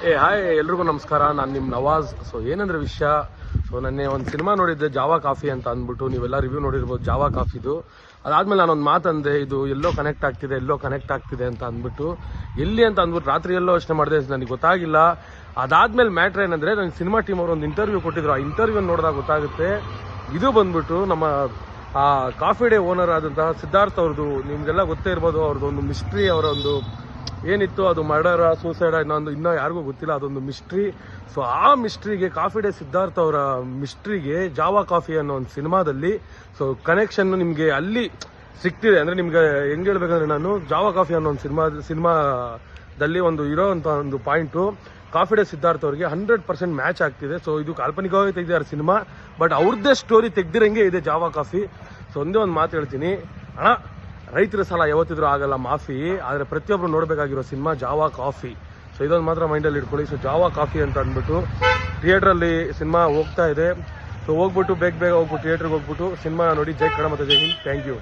Hi ಎಲ್ರಿಗೂ ನಮಸ್ಕಾರ. ನಾನು ನಿಮ್ಮ ನವಾಜ್. ಸೊ ಏನಂದ್ರೆ ವಿಷಯ, ಸೊ ನೆನ್ನೆ ಒಂದು ಸಿನಿಮಾ ನೋಡಿದ್ದೆ, ಜಾವಾ ಕಾಫಿ ಅಂತ ಅಂದ್ಬಿಟ್ಟು. ನೀವೆಲ್ಲ ರಿವ್ಯೂ ನೋಡಿರ್ಬೋದು ಜಾವಾ ಕಾಫಿದು. ಅದಾದ್ಮೇಲೆ ನಾನೊಂದು ಮಾತಂದೆ, ಇದು ಎಲ್ಲೋ ಕನೆಕ್ಟ್ ಆಗ್ತಿದೆ ಅಂತ ಅಂದ್ಬಿಟ್ಟು. ಎಲ್ಲಿ ಅಂತ ಅಂದ್ಬಿಟ್ಟು ರಾತ್ರಿ ಎಲ್ಲೋ ಯೋಚನೆ ಮಾಡಿದೆ, ನನಗೆ ಗೊತ್ತಾಗಿಲ್ಲ. ಅದಾದ್ಮೇಲೆ ಮ್ಯಾಟ್ರ್ ಏನಂದ್ರೆ, ನನ್ನ ಸಿನಿಮಾ ಟೀಮ್ ಅವರು ಒಂದು ಇಂಟರ್ವ್ಯೂ ಕೊಟ್ಟಿದ್ರು. ಆ ಇಂಟರ್ವ್ಯೂ ನೋಡಿದಾಗ ಗೊತ್ತಾಗುತ್ತೆ, ಇದು ಬಂದ್ಬಿಟ್ಟು ನಮ್ಮ ಆ ಕಾಫಿ ಡೇ ಓನರ್ ಆದಂತಹ ಸಿದ್ಧಾರ್ಥ್ ಅವ್ರದ್ದು. ನಿಮ್ಗೆಲ್ಲ ಗೊತ್ತೇ ಇರ್ಬೋದು, ಅವ್ರದ್ದು ಒಂದು ಮಿಸ್ಟ್ರಿ, ಅವರ ಒಂದು ಏನಿತ್ತು ಅದು ಮರ್ಡರ್ ಸೂಸೈಡ್ ಇನ್ನೂ ಯಾರಿಗೂ ಗೊತ್ತಿಲ್ಲ, ಅದೊಂದು ಮಿಸ್ಟ್ರಿ. ಸೊ ಆ ಮಿಸ್ಟ್ರಿಗೆ, ಕಾಫಿ ಡೇ ಸಿದ್ಧಾರ್ಥ್ ಅವರ ಮಿಸ್ಟ್ರಿಗೆ ಜಾವಾ ಕಾಫಿ ಅನ್ನೋ ಒಂದು ಸಿನಿಮಾದಲ್ಲಿ ಸೊ ಕನೆಕ್ಷನ್ ನಿಮಗೆ ಅಲ್ಲಿ ಸಿಗ್ತಿದೆ. ಅಂದ್ರೆ ನಿಮ್ಗೆ ಹೆಂಗ್ ಹೇಳ್ಬೇಕಂದ್ರೆ, ನಾನು ಜಾವಾ ಕಾಫಿ ಅನ್ನೋ ಒಂದು ಸಿನಿಮಾದಲ್ಲಿ ಒಂದು ಇರೋ ಅಂತ ಒಂದು ಪಾಯಿಂಟು ಕಾಫಿ ಡೇ ಸಿದ್ಧಾರ್ಥ್ ಅವ್ರಿಗೆ 100% ಮ್ಯಾಚ್ ಆಗ್ತಿದೆ. ಸೊ ಇದು ಕಾಲ್ಪನಿಕವಾಗಿ ತೆಗ್ದಿದ್ದಾರೆ ಸಿನಿಮಾ, ಬಟ್ ಅವ್ರದ್ದೇ ಸ್ಟೋರಿ ತೆಗ್ದಿರಂಗೆ ಇದೆ ಜಾವಾ ಕಾಫಿ. ಸೊ ಒಂದೇ ಒಂದು ಮಾತು ಹೇಳ್ತೀನಿ ಅಣ್ಣ, ರೈತರ ಸಾಲ ಯಾವತ್ತಿದ್ರೂ ಆಗಲ್ಲ ಮಾಫಿ, ಆದರೆ ಪ್ರತಿಯೊಬ್ಬರು ನೋಡಬೇಕಾಗಿರೋ ಸಿನಿಮಾ ಜಾವಾ ಕಾಫಿ. ಸೊ ಇದೊಂದು ಮಾತ್ರ ಮೈಂಡಲ್ಲಿ ಇಟ್ಕೊಳ್ಳಿ. ಸೊ ಜಾವಾ ಕಾಫಿ ಅಂತ ಅಂದ್ಬಿಟ್ಟು ಥಿಯೇಟ್ರಲ್ಲಿ ಸಿನಿಮಾ ಹೋಗ್ತಾ ಇದೆ. ಸೊ ಹೋಗ್ಬಿಟ್ಟು ಬೇಗ ಹೋಗ್ಬಿಟ್ಟು ಥಿಯೇಟ್ರಿಗೆ ಹೋಗ್ಬಿಟ್ಟು ಸಿನಿಮಾ ನೋಡಿ. ಜೈ ಕನ್ನಡ ಮತ್ತು ಜೈ ಹಿಂದ್. Thank you.